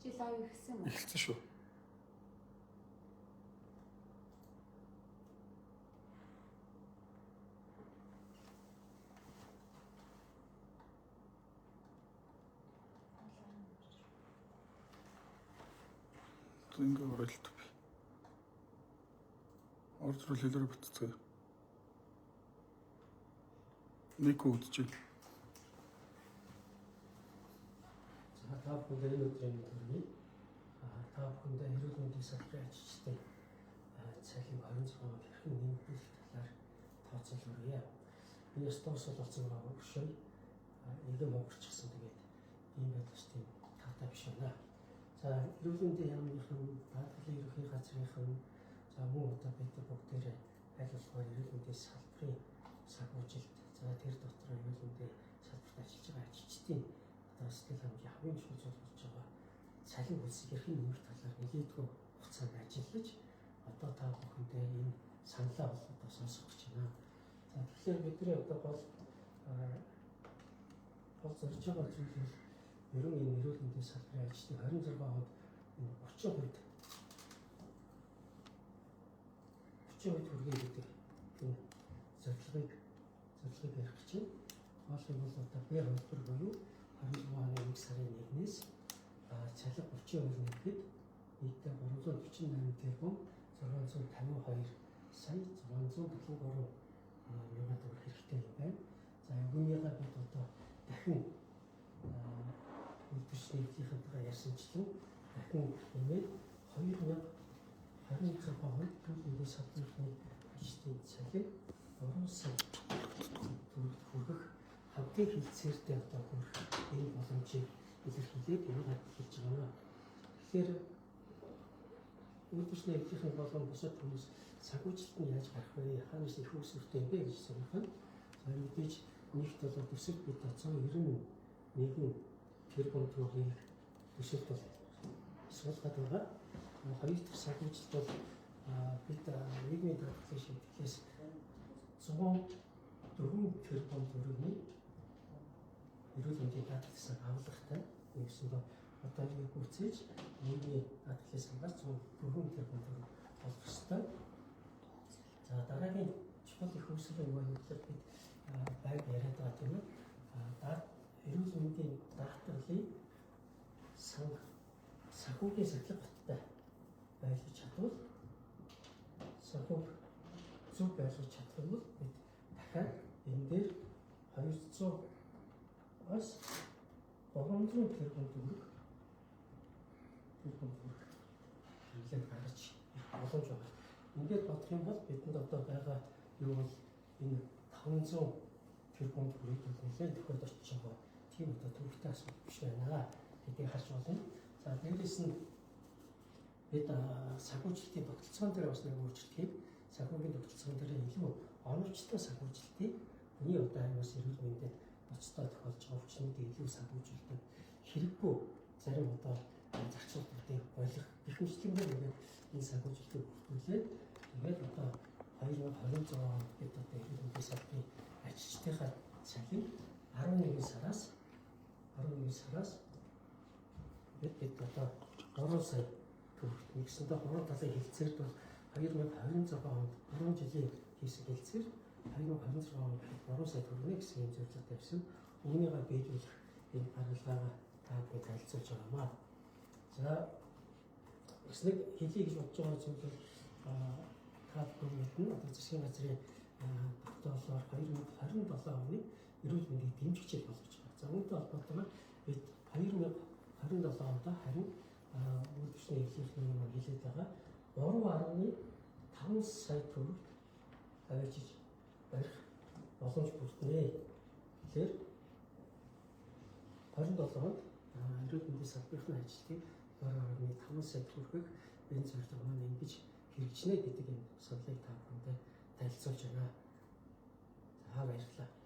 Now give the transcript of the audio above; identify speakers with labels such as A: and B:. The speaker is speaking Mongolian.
A: Чи лайв ихсэн юм уу?
B: Эхэлсэн шүү. Ингээ оролт би. Ордор хэлээр бүтцгээ. Нэг үдчих.
C: За та бүхэнд энэ өдрийн төрний та бүхэнд эрүүл мэндийн салбарын ажилчдын цагийг 26-нд хэрхэн нэмэгдүүлэх талаар тооцоолъё. Би ястаас болсон байгаа хөшөө эдэн богорчсон тэгээд ийм байдлаас тийм таатай биш байна. За эрүүл мэндийн яамныхан даатгалын ерөнхий газрынхан за мөн одоо бид бүгдээрээ аль болохоор эрүүл мэндийн салбарын санхүүжилт за тэр дотор эрүүл мэндийн салбарт ажиллаж байгаа ажилчдын одоо сэтгэл хангалтын хамгийн чухал зүйл болж байгаа цалин хөлсийг хэрхэн нэмэх талаар нэлээдгүй хугацаанд ажиллаж одоо та бүхэндээ энэ саналаа одоо сонсох гэж байна. За тэгэхээр бидний одоо гол зорж байгаа зүйл нь ерөн энэ эрүүл мэндийн салбарын ажилчдын 26 онд 30% хүргэе гэдэг энэ зорилгыг ярих гэж байна. Гол нь бол одоо B2 буюу 26 оны 1 сарын 1-ээс цалин 30% нэмэхэд нийтдээ 348 тэрбум 652 сая 673 мянган төгрөг хэрэгтэй юм байна. За үүнийгээ бид одоо дахин үйлдвэрчний эвлийнхэнтэйгээ ярьсанчлан дахин нэмээд 2022 онд эрүүл мэндийн салбарын ажилчдын цагийг 3 сая төгрөг хүргэх хамтын хилцээртэй одоо хүрэх энэ боломжийг илэрхийлээд энэ хэлж байгаа. Тэгэхээр үйлдвэрчний эвлийнхэн болон бусад хүмүүс санхүүжилт нь яаж гарах вэ? Хаанаас их үүсвэртэй юм бэ гэж сонирхох нь. За мэдээж нэгт бол төсөл бид 191 тэрбум төгрөгийг төсөлд бол суулгаад байгаа. Хоёр дахь санхүүжилт бол бид нийгмийн даатгалын шийдлээс 104 тэрбум төгрөгийн эрүүл мэндийн даатгалаас авлагатай нэгсэндээ одоо нэг гүйцээж нийгмийн даатгалын сангаас 104 тэрбум төгрөг болох ёстой. За дараагийн чухал их үүсвэр юм бол бид байг яриад байгаа тийм үү? Эрүүл мэндийн даатгалын санхүүгийн сахилгаттай байлгаж чадвал санхүүг зөв байлгаж чадвал бид дахиад энэ дээр 200-аас 300 тэрбум төгрөг хэрэглээд гаргаж боломж байгаа. Ингээд бодох юм бол бидэнд одоо байгаа юу бол энэ 500 тэрбум төгрөгийг нэлээд төхөд очиж байгаа. Тийм одоо төвхтэй асуудал биш байна гэдгийг харж байна. За дээрээс нь бид санхүүжилтийн тогтолцоон дээр бас нэг өөрчлөлт санхүүгийн тогтолцоон дээр илүү оновчтой санхүүжилтийг хүний одоо аймаас эрүүл мэндэд ноцтой тохиолж байгаа өвчнүүдийг илүү санхүүжилтийг хэрэггүй зарим одоо зарцуулалтыг болгох гэх мэтлэнгээр ингээд энэ санхүүжилтийг бүртгүүлээд тэгээд одоо 2026 онд бид одоо эрүүл мэндийн салбарын ажилчдынхаа цагийг 11 сараас бид одоо 3 сая төгрөг нэгсэндээ 3 талын хилцээрд бол 2026 онд 3 жилийн хийсэн хилцээр 2026 онд 3 сая төгрөг гэсэн юм зорилготой байсан. Үүнийгээ биелүүлэх энэ гаргалгаа та бүхэн танилцуулж байгаамаа. За бас нэг хэлье гэж бодож байгаа зүйл бол та бүхэн мэднэ одоо засгийн газрын тогтоолоор 2027 оны эрүүл мэндийн дэмжих жил болгож байгаа. За үүнтэй холбоотойгоор бид 2027 онд харин үйлдвэрчний эвлийнхний юм хэлээд байгаа 3.5 сая төгрөг авчиж барих боломж бүрднэ. Тэгэхээр 27 онд эрүүл мэндийн салбарын ажилтныг 3.5 сая төгрөгийг энэ зорилго маань ингэж хэрэгжинэ гэдэг энэ саналыг та бүхэндээ танилцуулж байна. За баярлалаа.